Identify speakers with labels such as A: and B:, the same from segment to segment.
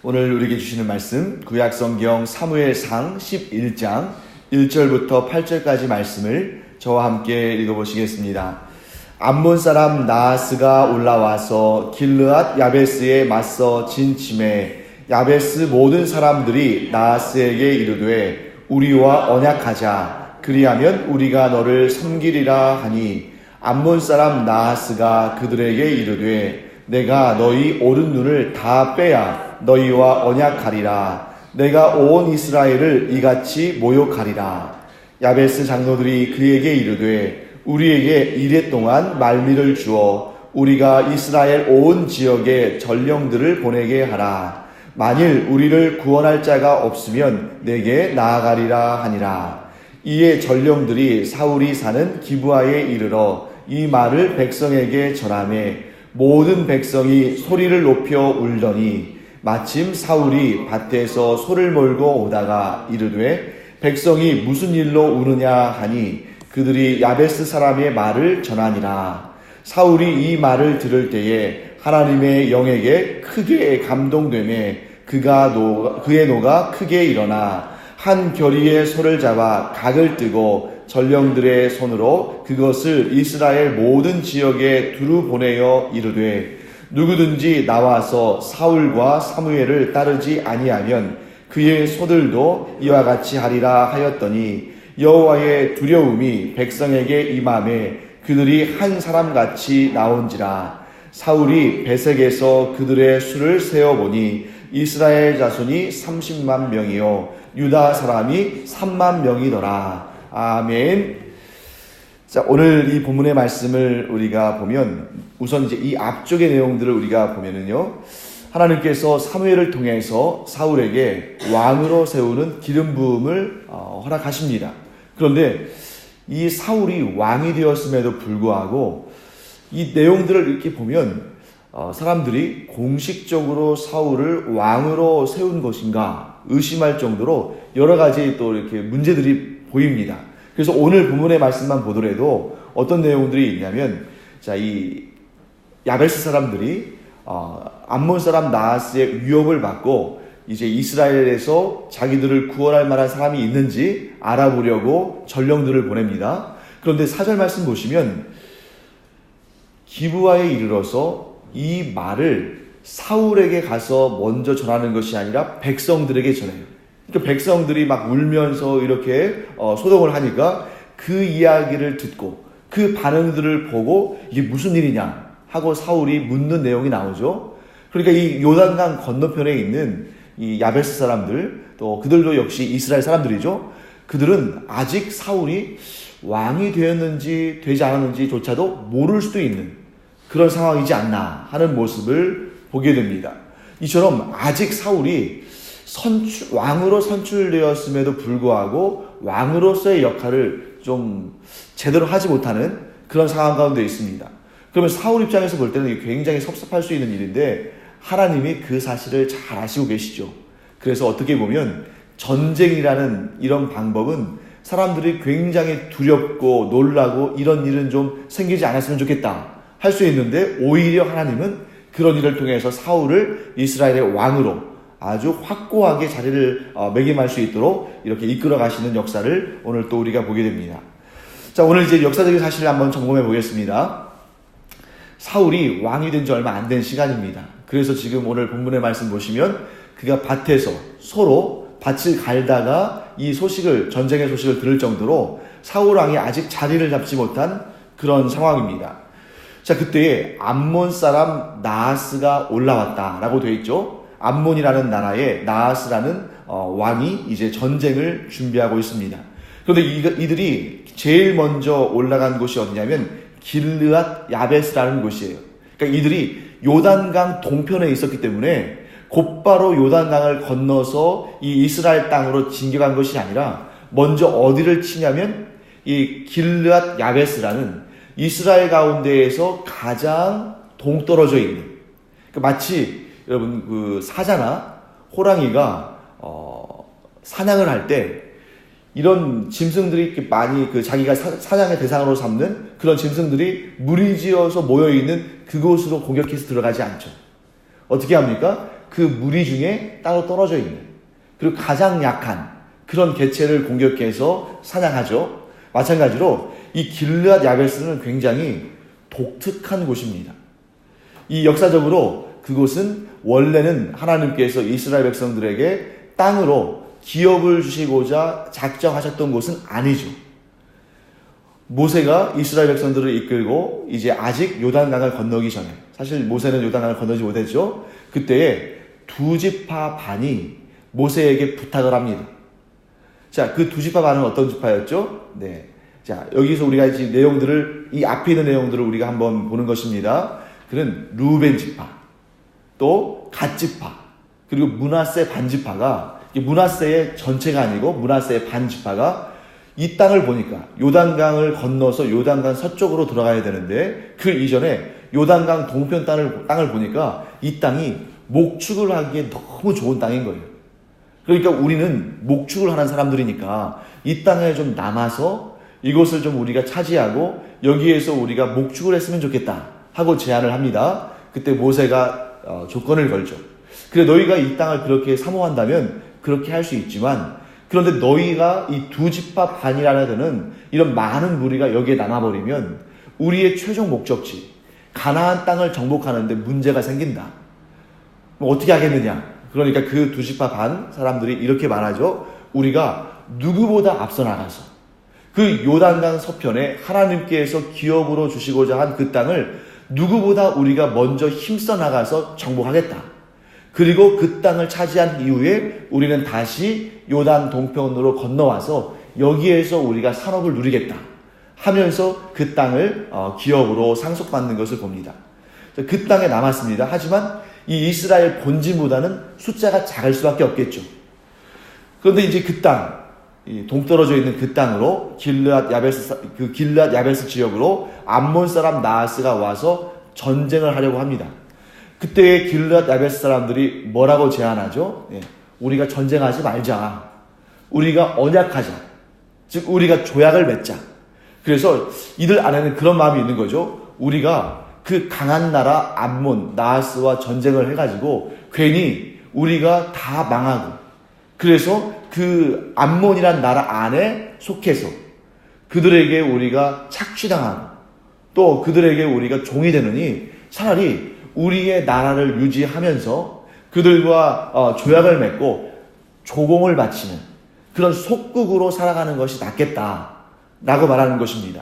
A: 오늘 우리에게 주시는 말씀 구약성경 사무엘상 11장 1절부터 8절까지 말씀을 저와 함께 읽어보시겠습니다. 암몬 사람 나하스가 올라와서 길르앗 야베스에 맞서 진침해 야베스 모든 사람들이 나하스에게 이르되 우리와 언약하자 그리하면 우리가 너를 섬기리라 하니 암몬 사람 나하스가 그들에게 이르되 내가 너희 오른 눈을 다 빼야 너희와 언약하리라. 내가 온 이스라엘을 이같이 모욕하리라. 야베스 장로들이 그에게 이르되 우리에게 이레 동안 말미를 주어 우리가 이스라엘 온 지역에 전령들을 보내게 하라. 만일 우리를 구원할 자가 없으면 내게 나아가리라 하니라. 이에 전령들이 사울이 사는 기브아에 이르러 이 말을 백성에게 전하매 모든 백성이 소리를 높여 울더니 마침 사울이 밭에서 소를 몰고 오다가 이르되 백성이 무슨 일로 우느냐 하니 그들이 야베스 사람의 말을 전하니라. 사울이 이 말을 들을 때에 하나님의 영에게 크게 감동되매 그의 노가 크게 일어나 한 겨리의 소를 잡아 각을 뜨고 전령들의 손으로 그것을 이스라엘 모든 지역에 두루 보내어 이르되 누구든지 나와서 사울과 사무엘을 따르지 아니하면 그의 소들도 이와 같이 하리라 하였더니 여호와의 두려움이 백성에게 임함에 그들이 한 사람같이 나온지라. 사울이 베색에서 그들의 수를 세어보니 이스라엘 자손이 30만 명이요 유다 사람이 3만 명이더라. 아멘. 자, 오늘 이 본문의 말씀을 우리가 보면 우선 이제 이 앞쪽의 내용들을 우리가 보면은요, 하나님께서 사무엘을 통해서 사울에게 왕으로 세우는 기름 부음을 허락하십니다. 그런데 이 사울이 왕이 되었음에도 불구하고 이 내용들을 이렇게 보면 사람들이 공식적으로 사울을 왕으로 세운 것인가 의심할 정도로 여러 가지 또 이렇게 문제들이 보입니다. 그래서 오늘 본문의 말씀만 보더라도 어떤 내용들이 있냐면, 자, 이 야베스 사람들이 암몬 사람 나하스의 위협을 받고 이제 이스라엘에서 자기들을 구원할 만한 사람이 있는지 알아보려고 전령들을 보냅니다. 그런데 4절 말씀 보시면 기브아에 이르러서 이 말을 사울에게 가서 먼저 전하는 것이 아니라 백성들에게 전해요. 그러니까 백성들이 막 울면서 이렇게 소동을 하니까 그 이야기를 듣고 그 반응들을 보고 이게 무슨 일이냐 하고 사울이 묻는 내용이 나오죠. 그러니까 이 요단강 건너편에 있는 이 야베스 사람들, 또 그들도 역시 이스라엘 사람들이죠. 그들은 아직 사울이 왕이 되었는지 되지 않았는지조차도 모를 수도 있는 그런 상황이지 않나 하는 모습을 보게 됩니다. 이처럼 아직 사울이 왕으로 선출되었음에도 불구하고 왕으로서의 역할을 좀 제대로 하지 못하는 그런 상황 가운데 있습니다. 그러면 사울 입장에서 볼 때는 굉장히 섭섭할 수 있는 일인데 하나님이 그 사실을 잘 아시고 계시죠. 그래서 어떻게 보면 전쟁이라는 이런 방법은 사람들이 굉장히 두렵고 놀라고 이런 일은 좀 생기지 않았으면 좋겠다 할 수 있는데 오히려 하나님은 그런 일을 통해서 사울을 이스라엘의 왕으로 아주 확고하게 자리를 매김할 수 있도록 이렇게 이끌어 가시는 역사를 오늘 또 우리가 보게 됩니다. 자, 오늘 이제 역사적인 사실을 한번 점검해 보겠습니다. 사울이 왕이 된 지 얼마 안 된 시간입니다. 그래서 지금 오늘 본문의 말씀 보시면 그가 밭에서 소로 밭을 갈다가 이 전쟁의 소식을 들을 정도로 사울 왕이 아직 자리를 잡지 못한 그런 상황입니다. 자, 그때에 암몬 사람 나하스가 올라왔다라고 되어 있죠. 암몬이라는 나라에 나하스라는 왕이 이제 전쟁을 준비하고 있습니다. 그런데 이들이 제일 먼저 올라간 곳이 어디냐면 길르앗 야베스라는 곳이에요. 그러니까 이들이 요단강 동편에 있었기 때문에 곧바로 요단강을 건너서 이 이스라엘 땅으로 진격한 것이 아니라 먼저 어디를 치냐면 이 길르앗 야베스라는 이스라엘 가운데에서 가장 동떨어져 있는, 그러니까 마치 여러분 그 사자나 호랑이가 사냥을 할 때 이런 짐승들이 이렇게 많이 자기가 사냥의 대상으로 삼는 그런 짐승들이 무리지어서 모여있는 그곳으로 공격해서 들어가지 않죠. 어떻게 합니까? 그 무리 중에 따로 떨어져 있는, 그리고 가장 약한 그런 개체를 공격해서 사냥하죠. 마찬가지로 이 길르앗 야베스는 굉장히 독특한 곳입니다. 이 역사적으로 그곳은 원래는 하나님께서 이스라엘 백성들에게 땅으로 기업을 주시고자 작정하셨던 곳은 아니죠. 모세가 이스라엘 백성들을 이끌고 이제 아직 요단강을 건너기 전에, 사실 모세는 요단강을 건너지 못했죠. 그때에 두 지파 반이 모세에게 부탁을 합니다. 자, 그 두 지파 반은 어떤 지파였죠? 네. 자, 여기서 우리가 이 내용들을, 이 앞에 있는 내용들을 우리가 한번 보는 것입니다. 그는 루벤 지파, 또 갓 지파, 그리고 므낫세 반 지파가, 므낫세의 전체가 아니고 므낫세의 반 지파가 이 땅을 보니까 요단강을 건너서 요단강 서쪽으로 들어가야 되는데, 그 이전에 요단강 동편 땅을 보니까 이 땅이 목축을 하기에 너무 좋은 땅인 거예요. 그러니까 우리는 목축을 하는 사람들이니까 이 땅에 좀 남아서 이곳을 좀 우리가 차지하고 여기에서 우리가 목축을 했으면 좋겠다 하고 제안을 합니다. 그때 모세가 조건을 걸죠. 그래, 너희가 이 땅을 그렇게 사모한다면 그렇게 할 수 있지만, 그런데 너희가 이 두 지파 반이라는 데는 이런 많은 무리가 여기에 남아버리면 우리의 최종 목적지 가나안 땅을 정복하는데 문제가 생긴다. 뭐 어떻게 하겠느냐. 그러니까 그 두 지파 반 사람들이 이렇게 말하죠. 우리가 누구보다 앞서 나가서 그 요단강 서편에 하나님께서 기업으로 주시고자 한 그 땅을 누구보다 우리가 먼저 힘써 나가서 정복하겠다. 그리고 그 땅을 차지한 이후에 우리는 다시 요단 동편으로 건너와서 여기에서 우리가 산업을 누리겠다 하면서 그 땅을 기업으로 상속받는 것을 봅니다. 그 땅에 남았습니다. 하지만 이 이스라엘 본진보다는 숫자가 작을 수밖에 없겠죠. 그런데 이제 그 땅, 동떨어져 있는 그 땅으로 길르앗 야베스 지역으로 암몬 사람 나하스가 와서 전쟁을 하려고 합니다. 그때 길르앗 야베스 사람들이 뭐라고 제안하죠? 우리가 전쟁하지 말자. 우리가 언약하자. 즉 우리가 조약을 맺자. 그래서 이들 안에는 그런 마음이 있는 거죠. 우리가 그 강한 나라 암몬 나하스와 전쟁을 해가지고 괜히 우리가 다 망하고, 그래서 그 암몬이란 나라 안에 속해서 그들에게 우리가 착취당하고 또 그들에게 우리가 종이 되느니 차라리 우리의 나라를 유지하면서 그들과 조약을 맺고 조공을 바치는 그런 속국으로 살아가는 것이 낫겠다라고 말하는 것입니다.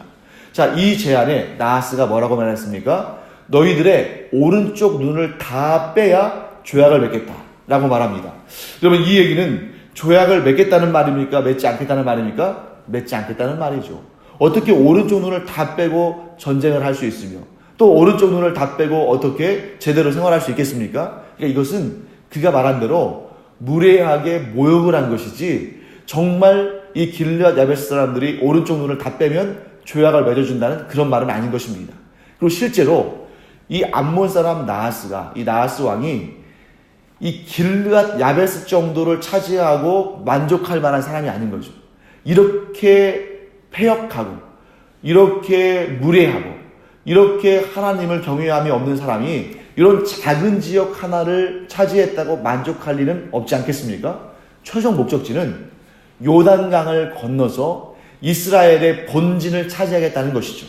A: 자, 이 제안에 나하스가 뭐라고 말했습니까? 너희들의 오른쪽 눈을 다 빼야 조약을 맺겠다라고 말합니다. 여러분, 이 얘기는 조약을 맺겠다는 말입니까? 맺지 않겠다는 말입니까? 맺지 않겠다는 말이죠. 어떻게 오른쪽 눈을 다 빼고 전쟁을 할 수 있으며 또 오른쪽 눈을 다 빼고 어떻게 제대로 생활할 수 있겠습니까? 그러니까 이것은 그가 말한 대로 무례하게 모욕을 한 것이지, 정말 이 길르앗 야베스 사람들이 오른쪽 눈을 다 빼면 조약을 맺어준다는 그런 말은 아닌 것입니다. 그리고 실제로 이 암몬 사람 나하스가, 이 나하스 왕이 이 길르앗 야베스 정도를 차지하고 만족할 만한 사람이 아닌 거죠. 이렇게 패역하고 이렇게 무례하고 이렇게 하나님을 경외함이 없는 사람이 이런 작은 지역 하나를 차지했다고 만족할 일은 없지 않겠습니까? 최종 목적지는 요단강을 건너서 이스라엘의 본진을 차지하겠다는 것이죠.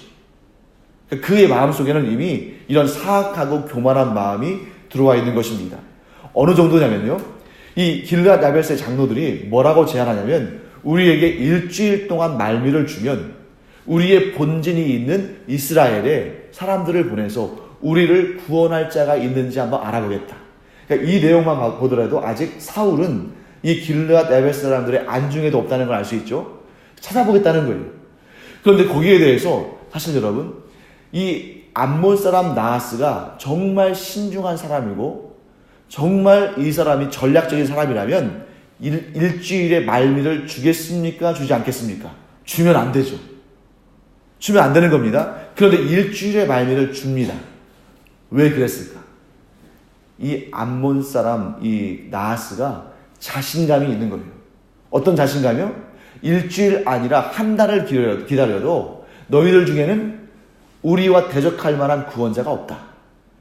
A: 그의 마음속에는 이미 이런 사악하고 교만한 마음이 들어와 있는 것입니다. 어느 정도냐면요, 이 길르앗 야베스의 장로들이 뭐라고 제안하냐면, 우리에게 일주일 동안 말미를 주면 우리의 본진이 있는 이스라엘에 사람들을 보내서 우리를 구원할 자가 있는지 한번 알아보겠다. 그러니까 이 내용만 보더라도 아직 사울은 이 길르앗 야베스 사람들의 안중에도 없다는 걸 알 수 있죠. 찾아보겠다는 거예요. 그런데 거기에 대해서 사실 여러분, 이 암몬 사람 나하스가 정말 신중한 사람이고 정말 이 사람이 전략적인 사람이라면 일주일의 말미를 주겠습니까? 주지 않겠습니까? 주면 안 되죠. 주면 안 되는 겁니다. 그런데 일주일의 말미를 줍니다. 왜 그랬을까? 이 암몬 사람 이 나하스가 자신감이 있는 거예요. 어떤 자신감이요? 일주일 아니라 한 달을 기다려도 너희들 중에는 우리와 대적할 만한 구원자가 없다.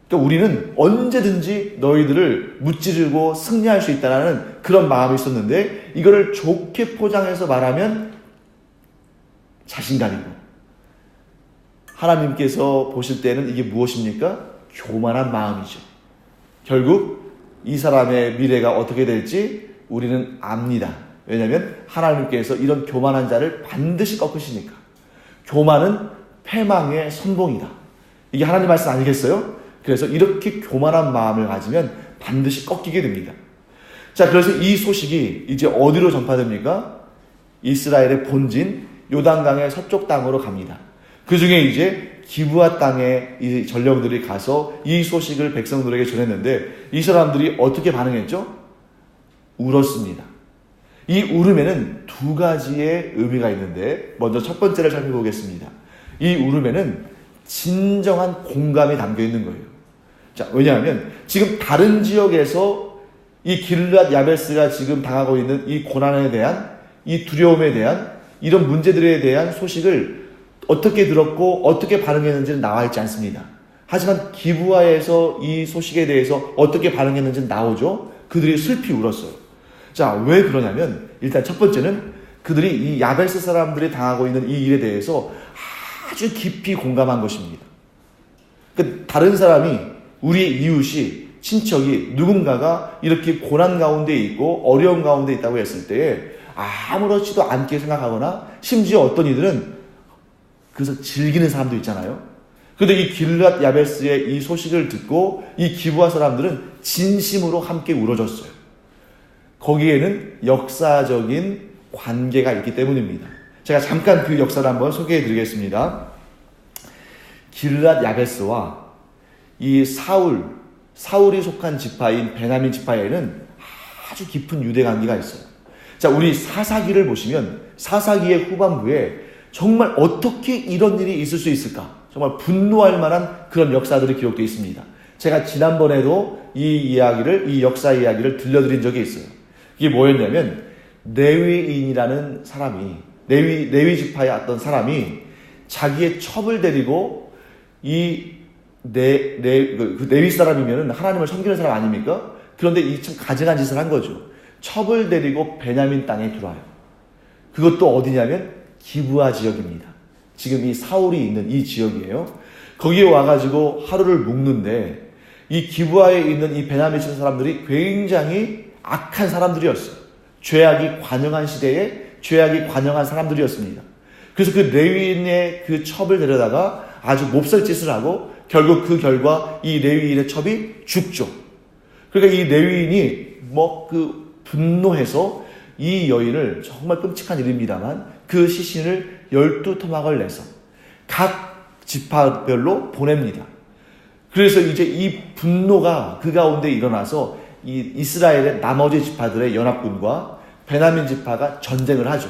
A: 그러니까 우리는 언제든지 너희들을 무찌르고 승리할 수 있다는 그런 마음이 있었는데 이거를 좋게 포장해서 말하면 자신감이고, 하나님께서 보실 때는 이게 무엇입니까? 교만한 마음이죠. 결국 이 사람의 미래가 어떻게 될지 우리는 압니다. 왜냐하면 하나님께서 이런 교만한 자를 반드시 꺾으시니까. 교만은 패망의 선봉이다. 이게 하나님 말씀 아니겠어요? 그래서 이렇게 교만한 마음을 가지면 반드시 꺾이게 됩니다. 자, 그래서 이 소식이 이제 어디로 전파됩니까? 이스라엘의 본진 요단강의 서쪽 땅으로 갑니다. 그 중에 이제 기브아 땅에 이 전령들이 가서 이 소식을 백성들에게 전했는데 이 사람들이 어떻게 반응했죠? 울었습니다. 이 울음에는 두 가지의 의미가 있는데 먼저 첫 번째를 살펴보겠습니다. 이 울음에는 진정한 공감이 담겨 있는 거예요. 자, 왜냐하면 지금 다른 지역에서 이 길르앗 야베스가 지금 당하고 있는 이 고난에 대한, 이 두려움에 대한, 이런 문제들에 대한 소식을 어떻게 들었고 어떻게 반응했는지는 나와 있지 않습니다. 하지만 기브아에서 이 소식에 대해서 어떻게 반응했는지는 나오죠. 그들이 슬피 울었어요. 자, 왜 그러냐면 일단 첫 번째는 그들이 이 야베스 사람들이 당하고 있는 이 일에 대해서 아주 깊이 공감한 것입니다. 그러니까 다른 사람이, 우리의 이웃이, 친척이 누군가가 이렇게 고난 가운데 있고 어려움 가운데 있다고 했을 때에 아무렇지도 않게 생각하거나 심지어 어떤 이들은 그래서 즐기는 사람도 있잖아요. 그런데 이 길르앗 야베스의 이 소식을 듣고 이 기브아 사람들은 진심으로 함께 울어줬어요. 거기에는 역사적인 관계가 있기 때문입니다. 제가 잠깐 그 역사를 한번 소개해 드리겠습니다. 길르앗 야베스와 이 사울이 속한 지파인 베냐민 지파에는 아주 깊은 유대 관계가 있어요. 자, 우리 사사기를 보시면 사사기의 후반부에 정말 어떻게 이런 일이 있을 수 있을까? 정말 분노할 만한 그런 역사들이 기록되어 있습니다. 제가 지난번에도 이 역사 이야기를 들려드린 적이 있어요. 이게 뭐였냐면, 레위인이라는 사람이, 레위 지파의 어떤 사람이 자기의 첩을 데리고 이 레위 사람이면은 하나님을 섬기는 사람 아닙니까? 그런데 이 참 가증한 짓을 한 거죠. 첩을 데리고 베냐민 땅에 들어와요. 그것도 어디냐면 기브아 지역입니다. 지금 이 사울이 있는 이 지역이에요. 거기에 와가지고 하루를 묵는데 이 기브아에 있는 이 베냐민 사람들이 굉장히 악한 사람들이었어요. 죄악이 관영한 시대에 죄악이 관영한 사람들이었습니다. 그래서 그 레위인의 그 첩을 데려다가 아주 몹쓸짓을 하고 결국 그 결과 이 레위인의 첩이 죽죠. 그러니까 이 레위인이 분노해서 이 여인을, 정말 끔찍한 일입니다만, 그 시신을 12토막을 내서 각 지파별로 보냅니다. 그래서 이제 이 분노가 그 가운데 일어나서 이 이스라엘의 나머지 지파들의 연합군과 베냐민 지파가 전쟁을 하죠.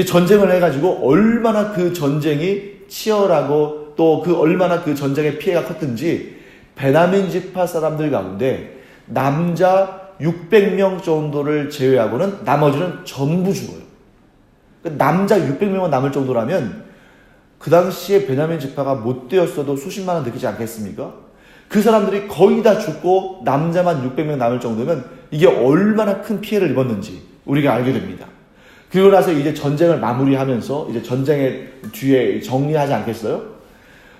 A: 전쟁을 해가지고 얼마나 그 전쟁이 치열하고 또 얼마나 그 전쟁의 피해가 컸든지 베냐민 지파 사람들 가운데 남자 600명 정도를 제외하고는 나머지는 전부 죽어요. 남자 600명만 남을 정도라면 그 당시에 베냐민 지파가 못 되었어도 수십만 원 느끼지 않겠습니까? 그 사람들이 거의 다 죽고 남자만 600명 남을 정도면 이게 얼마나 큰 피해를 입었는지 우리가 알게 됩니다. 그리고 나서 이제 전쟁을 마무리하면서 이제 전쟁의 뒤에 정리하지 않겠어요?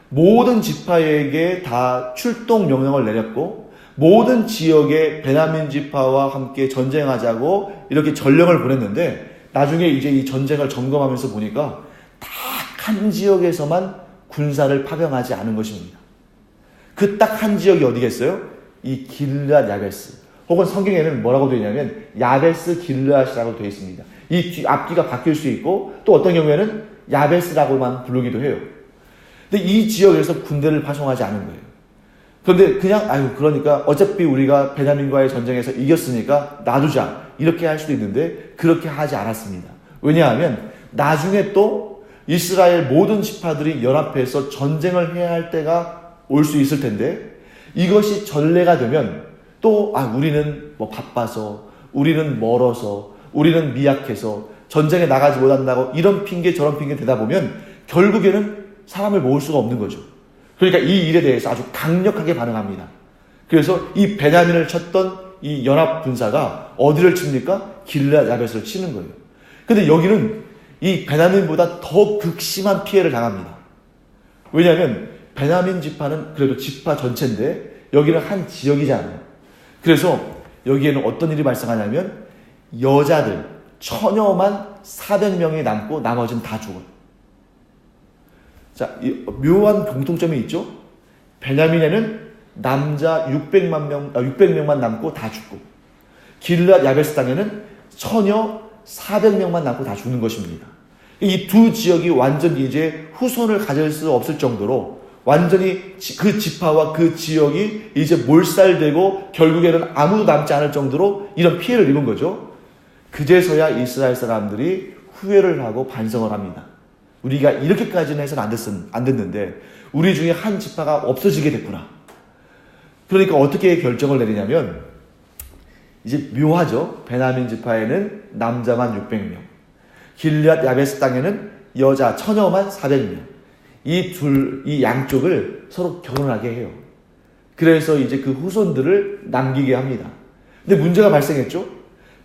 A: 모든 지파에게 다 출동 명령을 내렸고 모든 지역의 베냐민 지파와 함께 전쟁하자고 이렇게 전령을 보냈는데 나중에 이제 이 전쟁을 점검하면서 보니까 딱 한 지역에서만 군사를 파병하지 않은 것입니다. 그 딱 한 지역이 어디겠어요? 이 길르앗 야베스. 혹은 성경에는 뭐라고 되어 있냐면 야베스 길르앗이라고 되어 있습니다. 이 앞뒤가 바뀔 수 있고 또 어떤 경우에는 야베스라고만 부르기도 해요. 근데 이 지역에서 군대를 파송하지 않은 거예요. 그런데 그냥 그러니까 어차피 우리가 베냐민과의 전쟁에서 이겼으니까 놔두자 이렇게 할 수도 있는데 그렇게 하지 않았습니다. 왜냐하면 나중에 또 이스라엘 모든 지파들이 연합해서 전쟁을 해야 할 때가 올 수 있을 텐데 이것이 전례가 되면 또 우리는 바빠서, 우리는 멀어서, 우리는 미약해서 전쟁에 나가지 못한다고 이런 핑계 저런 핑계 대다 보면 결국에는 사람을 모을 수가 없는 거죠. 그러니까 이 일에 대해서 아주 강력하게 반응합니다. 그래서 이 베냐민을 쳤던 이 연합 군사가 어디를 칩니까? 길르앗 야벳을 치는 거예요. 근데 여기는 이 베냐민보다 더 극심한 피해를 당합니다. 왜냐하면 베냐민 지파는 그래도 지파 전체인데 여기는 한 지역이잖아요. 그래서 여기에는 어떤 일이 발생하냐면 여자들 처녀만 400명이 남고 나머지는 다 죽어요. 자, 묘한 공통점이 있죠. 베냐민에는 남자 600명만 남고 다 죽고, 길르앗 야베스 땅에는 처녀 400명만 남고 다 죽는 것입니다. 이 두 지역이 완전히 이제 후손을 가질 수 없을 정도로 완전히 그 지파와 그 지역이 이제 몰살되고 결국에는 아무도 남지 않을 정도로 이런 피해를 입은 거죠. 그제서야 이스라엘 사람들이 후회를 하고 반성을 합니다. 우리가 이렇게까지는 해서는 안 됐는데 우리 중에 한 지파가 없어지게 됐구나. 그러니까 어떻게 결정을 내리냐면 이제 묘하죠. 베냐민 지파에는 남자만 600명, 길르앗 야베스 땅에는 여자 처녀만 400명. 이 양쪽을 서로 결혼하게 해요. 그래서 이제 그 후손들을 남기게 합니다. 근데 문제가 발생했죠.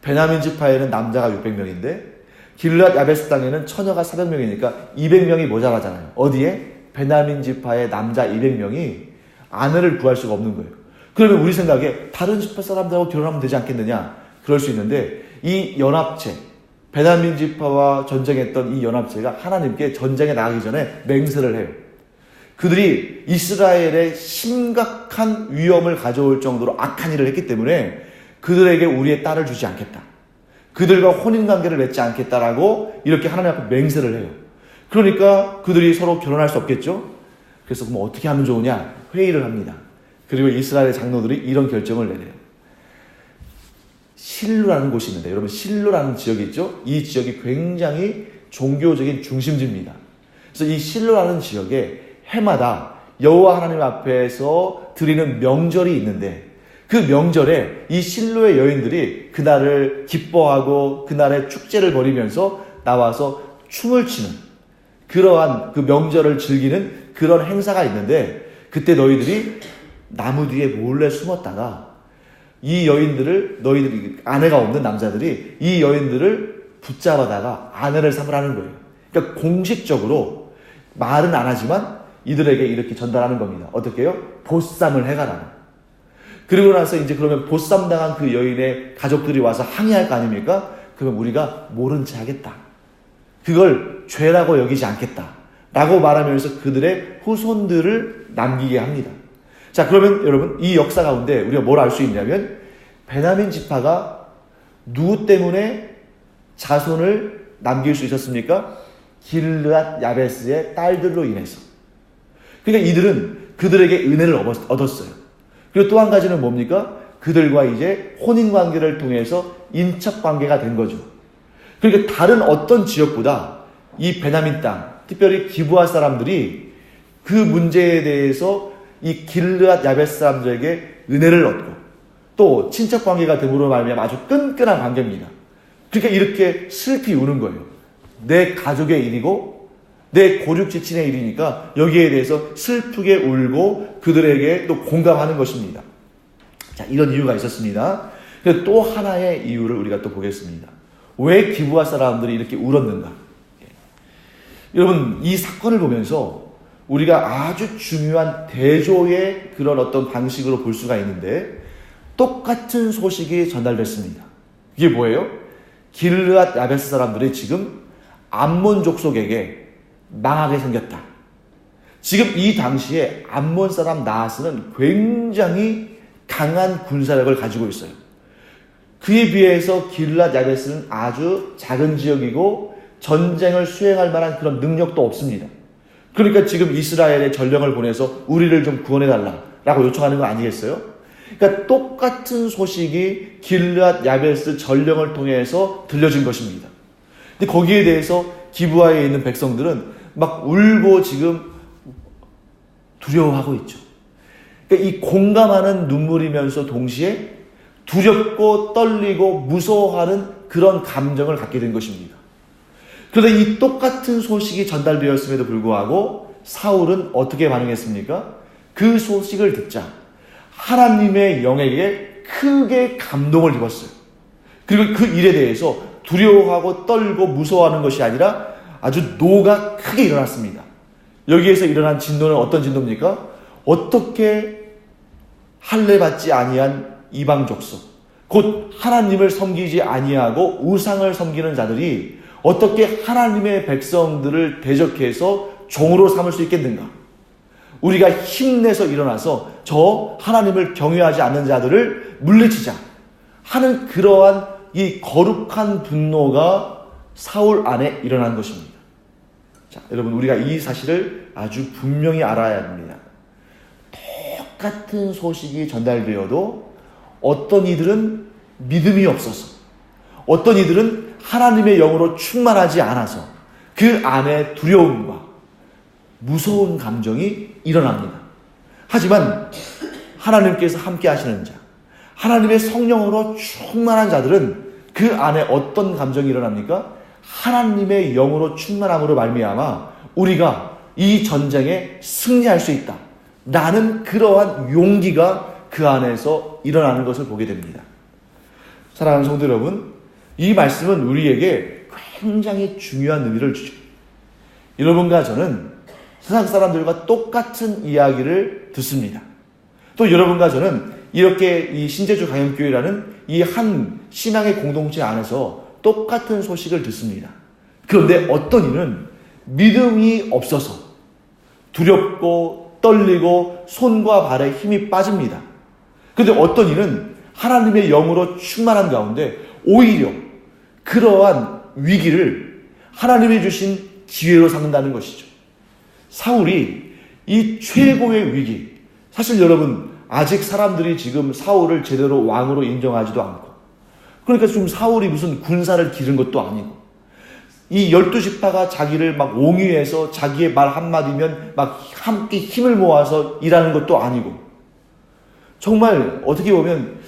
A: 베냐민 지파에는 남자가 600명인데 길르앗 야베스 땅에는 처녀가 400명이니까 200명이 모자라잖아요. 어디에? 베냐민 지파의 남자 200명이 아내를 구할 수가 없는 거예요. 그러면 우리 생각에 다른 지파 사람들하고 결혼하면 되지 않겠느냐? 그럴 수 있는데 이 연합체, 베냐민 지파와 전쟁했던 이 연합체가 하나님께 전쟁에 나가기 전에 맹세를 해요. 그들이 이스라엘에 심각한 위험을 가져올 정도로 악한 일을 했기 때문에 그들에게 우리의 딸을 주지 않겠다. 그들과 혼인관계를 맺지 않겠다라고 이렇게 하나님 앞에 맹세를 해요. 그러니까 그들이 서로 결혼할 수 없겠죠. 그래서 그럼 어떻게 하면 좋으냐? 회의를 합니다. 그리고 이스라엘의 장로들이 이런 결정을 내려요. 실로라는 곳이 있는데, 여러분 실로라는 지역이 있죠? 이 지역이 굉장히 종교적인 중심지입니다. 그래서 이 실로라는 지역에 해마다 여호와 하나님 앞에서 드리는 명절이 있는데 그 명절에 이 실로의 여인들이 그날을 기뻐하고 그날의 축제를 벌이면서 나와서 춤을 추는 그러한 그 명절을 즐기는 그런 행사가 있는데 그때 너희들이 나무 뒤에 몰래 숨었다가 이 여인들을 너희들이 아내가 없는 남자들이 이 여인들을 붙잡아다가 아내를 삼으라는 거예요. 그러니까 공식적으로 말은 안 하지만 이들에게 이렇게 전달하는 겁니다. 어떻게 해요? 보쌈을 해가라. 그리고 나서 이제 그러면 보쌈 당한 그 여인의 가족들이 와서 항의할 거 아닙니까? 그러면 우리가 모른 채 하겠다. 그걸 죄라고 여기지 않겠다. 라고 말하면서 그들의 후손들을 남기게 합니다. 자, 그러면 여러분 이 역사 가운데 우리가 뭘 알 수 있냐면 베냐민 지파가 누구 때문에 자손을 남길 수 있었습니까? 길르앗 야베스의 딸들로 인해서. 그러니까 이들은 그들에게 은혜를 얻었어요. 그리고 또 한 가지는 뭡니까? 그들과 이제 혼인관계를 통해서 인척관계가 된 거죠. 그러니까 다른 어떤 지역보다 이 베냐민 땅, 특별히 기브아 사람들이 그 문제에 대해서 이 길르앗 야베스 사람들에게 은혜를 얻고 또 친척관계가 됨으로 말미암아 아주 끈끈한 관계입니다. 그러니까 이렇게 슬피 우는 거예요. 내 가족의 일이고 내 고륙지친의 일이니까 여기에 대해서 슬프게 울고 그들에게 또 공감하는 것입니다. 자, 이런 이유가 있었습니다. 또 하나의 이유를 우리가 또 보겠습니다. 왜 기브아 사람들이 이렇게 울었는가? 여러분, 이 사건을 보면서 우리가 아주 중요한 대조의 그런 어떤 방식으로 볼 수가 있는데 똑같은 소식이 전달됐습니다. 이게 뭐예요? 길르앗 야베스 사람들이 지금 암몬 족속에게 망하게 생겼다. 지금 이 당시에 암몬 사람 나하스는 굉장히 강한 군사력을 가지고 있어요. 그에 비해서 길르앗 야베스는 아주 작은 지역이고 전쟁을 수행할 만한 그런 능력도 없습니다. 그러니까 지금 이스라엘에 전령을 보내서 우리를 좀 구원해달라고 요청하는 거 아니겠어요? 그러니까 똑같은 소식이 길르앗 야베스 전령을 통해서 들려진 것입니다. 근데 거기에 대해서 기브아에 있는 백성들은 막 울고 지금 두려워하고 있죠. 그러니까 이 공감하는 눈물이면서 동시에 두렵고 떨리고 무서워하는 그런 감정을 갖게 된 것입니다. 그런데 이 똑같은 소식이 전달되었음에도 불구하고 사울은 어떻게 반응했습니까? 그 소식을 듣자 하나님의 영에게 크게 감동을 입었어요. 그리고 그 일에 대해서 두려워하고 떨고 무서워하는 것이 아니라 아주 노가 크게 일어났습니다. 여기에서 일어난 진노는 어떤 진노입니까? 어떻게 할례받지 아니한 이방 족속, 곧 하나님을 섬기지 아니하고 우상을 섬기는 자들이 어떻게 하나님의 백성들을 대적해서 종으로 삼을 수 있겠는가? 우리가 힘내서 일어나서 저 하나님을 경외하지 않는 자들을 물리치자 하는 그러한 이 거룩한 분노가 사울 안에 일어난 것입니다. 자, 여러분, 우리가 이 사실을 아주 분명히 알아야 합니다. 똑같은 소식이 전달되어도 어떤 이들은 믿음이 없어서, 어떤 이들은 하나님의 영으로 충만하지 않아서 그 안에 두려움과 무서운 감정이 일어납니다. 하지만 하나님께서 함께 하시는 자, 하나님의 성령으로 충만한 자들은 그 안에 어떤 감정이 일어납니까? 하나님의 영으로 충만함으로 말미암아 우리가 이 전쟁에 승리할 수 있다. 라는 그러한 용기가 그 안에서 일어나는 것을 보게 됩니다. 사랑하는 성도 여러분, 이 말씀은 우리에게 굉장히 중요한 의미를 주죠. 여러분과 저는 세상 사람들과 똑같은 이야기를 듣습니다. 또 여러분과 저는 이렇게 이 신제주 강염교회라는 이 한 신앙의 공동체 안에서 똑같은 소식을 듣습니다. 그런데 어떤 이는 믿음이 없어서 두렵고 떨리고 손과 발에 힘이 빠집니다. 그런데 어떤 이는 하나님의 영으로 충만한 가운데 오히려 그러한 위기를 하나님이 주신 기회로 삼는다는 것이죠. 사울이 이 최고의 위기, 사실 여러분 아직 사람들이 지금 사울을 제대로 왕으로 인정하지도 않고, 그러니까 지금 사울이 무슨 군사를 기른 것도 아니고, 이 12지파가 자기를 막 옹위해서 자기의 말 한마디면 막 함께 힘을 모아서 일하는 것도 아니고, 정말 어떻게 보면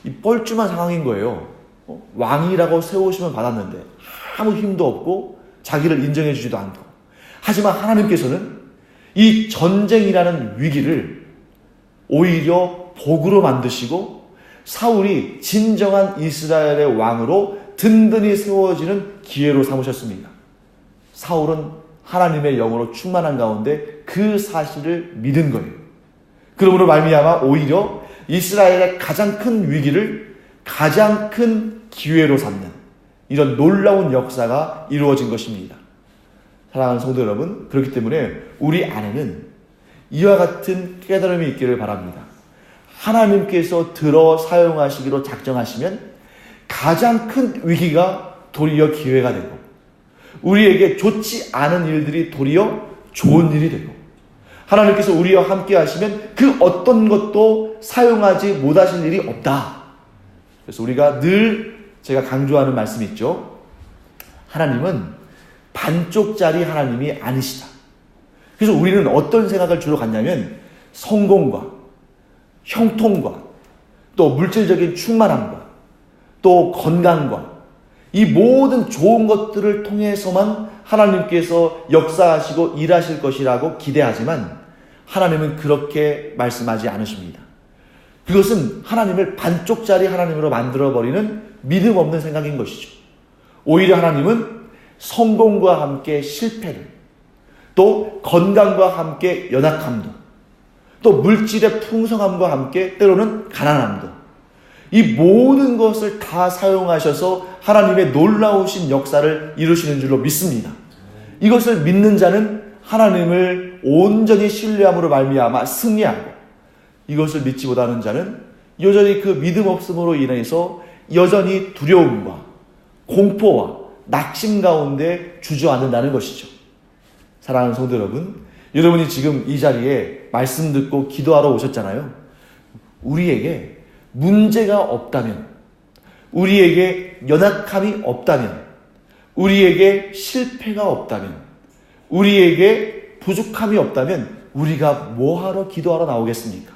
A: 이 뻘쭘한 상황인 거예요. 왕이라고 세우심을 받았는데 아무 힘도 없고 자기를 인정해 주지도 않고. 하지만 하나님께서는 이 전쟁이라는 위기를 오히려 복으로 만드시고 사울이 진정한 이스라엘의 왕으로 든든히 세워지는 기회로 삼으셨습니다. 사울은 하나님의 영으로 충만한 가운데 그 사실을 믿은 거예요. 그러므로 말미암아 오히려 이스라엘의 가장 큰 위기를 가장 큰 기회로 삼는 이런 놀라운 역사가 이루어진 것입니다. 사랑하는 성도 여러분, 그렇기 때문에 우리 안에는 이와 같은 깨달음이 있기를 바랍니다. 하나님께서 들어 사용하시기로 작정하시면 가장 큰 위기가 도리어 기회가 되고, 우리에게 좋지 않은 일들이 도리어 좋은 일이 되고, 하나님께서 우리와 함께 하시면 그 어떤 것도 사용하지 못하실 일이 없다. 그래서 우리가 늘 제가 강조하는 말씀이 있죠. 하나님은 반쪽짜리 하나님이 아니시다. 그래서 우리는 어떤 생각을 주로 갖냐면 성공과 형통과 또 물질적인 충만함과 또 건강과 이 모든 좋은 것들을 통해서만 하나님께서 역사하시고 일하실 것이라고 기대하지만 하나님은 그렇게 말씀하지 않으십니다. 그것은 하나님을 반쪽짜리 하나님으로 만들어버리는 믿음 없는 생각인 것이죠. 오히려 하나님은 성공과 함께 실패를, 또 건강과 함께 연약함도, 또 물질의 풍성함과 함께 때로는 가난함도, 이 모든 것을 다 사용하셔서 하나님의 놀라우신 역사를 이루시는 줄로 믿습니다. 이것을 믿는 자는 하나님을 온전히 신뢰함으로 말미암아 승리하고, 이것을 믿지 못하는 자는 여전히 그 믿음 없음으로 인해서 여전히 두려움과 공포와 낙심 가운데 주저앉는다는 것이죠. 사랑하는 성도 여러분, 여러분이 지금 이 자리에 말씀 듣고 기도하러 오셨잖아요. 우리에게 문제가 없다면, 우리에게 연약함이 없다면, 우리에게 실패가 없다면, 우리에게 부족함이 없다면 우리가 뭐하러 기도하러 나오겠습니까?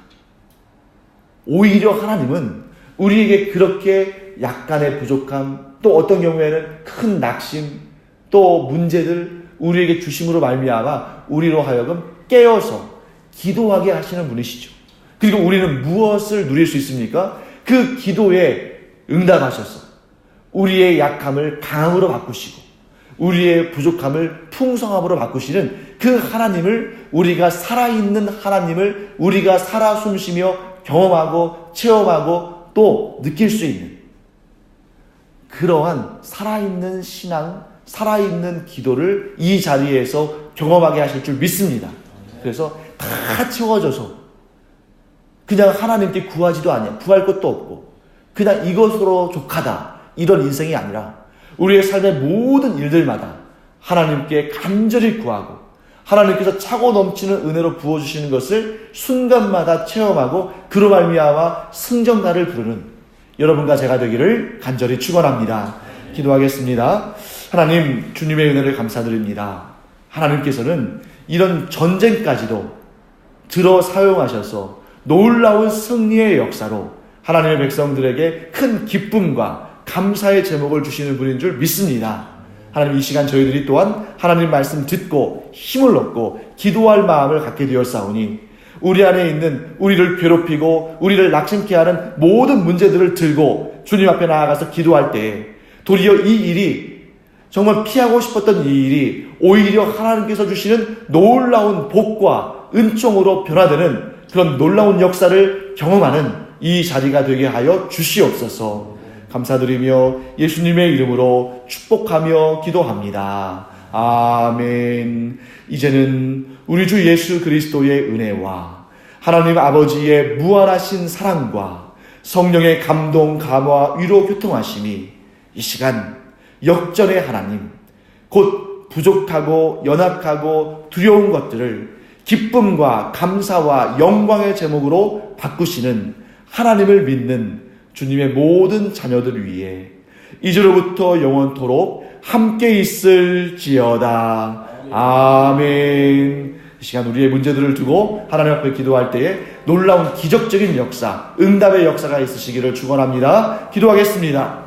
A: 오히려 하나님은 우리에게 그렇게 약간의 부족함, 또 어떤 경우에는 큰 낙심, 또 문제들 우리에게 주심으로 말미암아 우리로 하여금 깨어서 기도하게 하시는 분이시죠. 그리고 우리는 무엇을 누릴 수 있습니까? 그 기도에 응답하셔서 우리의 약함을 강함으로 바꾸시고 우리의 부족함을 풍성함으로 바꾸시는 그 하나님을, 우리가 살아있는 하나님을 우리가 살아 숨쉬며 경험하고 체험하고 또 느낄 수 있는 그러한 살아있는 신앙, 살아있는 기도를 이 자리에서 경험하게 하실 줄 믿습니다. 그래서 다 채워져서 그냥 하나님께 구하지도 않냐, 구할 것도 없고 그냥 이것으로 족하다, 이런 인생이 아니라 우리의 삶의 모든 일들마다 하나님께 간절히 구하고 하나님께서 차고 넘치는 은혜로 부어주시는 것을 순간마다 체험하고 그로 말미암아 승전가를 부르는 여러분과 제가 되기를 간절히 축원합니다. 기도하겠습니다. 하나님, 주님의 은혜를 감사드립니다. 하나님께서는 이런 전쟁까지도 들어 사용하셔서 놀라운 승리의 역사로 하나님의 백성들에게 큰 기쁨과 감사의 제목을 주시는 분인 줄 믿습니다. 하나님, 이 시간 저희들이 또한 하나님 말씀 듣고 힘을 얻고 기도할 마음을 갖게 되었사오니 우리 안에 있는 우리를 괴롭히고 우리를 낙심케 하는 모든 문제들을 들고 주님 앞에 나아가서 기도할 때에 도리어 이 일이, 정말 피하고 싶었던 이 일이 오히려 하나님께서 주시는 놀라운 복과 은총으로 변화되는 그런 놀라운 역사를 경험하는 이 자리가 되게 하여 주시옵소서. 감사드리며 예수님의 이름으로 축복하며 기도합니다. 아멘. 이제는 우리 주 예수 그리스도의 은혜와 하나님 아버지의 무한하신 사랑과 성령의 감동, 감화, 위로, 교통하심이 이 시간 역전의 하나님, 곧 부족하고 연약하고 두려운 것들을 기쁨과 감사와 영광의 제목으로 바꾸시는 하나님을 믿는 주님의 모든 자녀들 위해 이제로부터 영원토록 함께 있을지어다. 아멘. 이 시간 우리의 문제들을 두고 하나님 앞에 기도할 때에 놀라운 기적적인 역사, 응답의 역사가 있으시기를 축원합니다. 기도하겠습니다.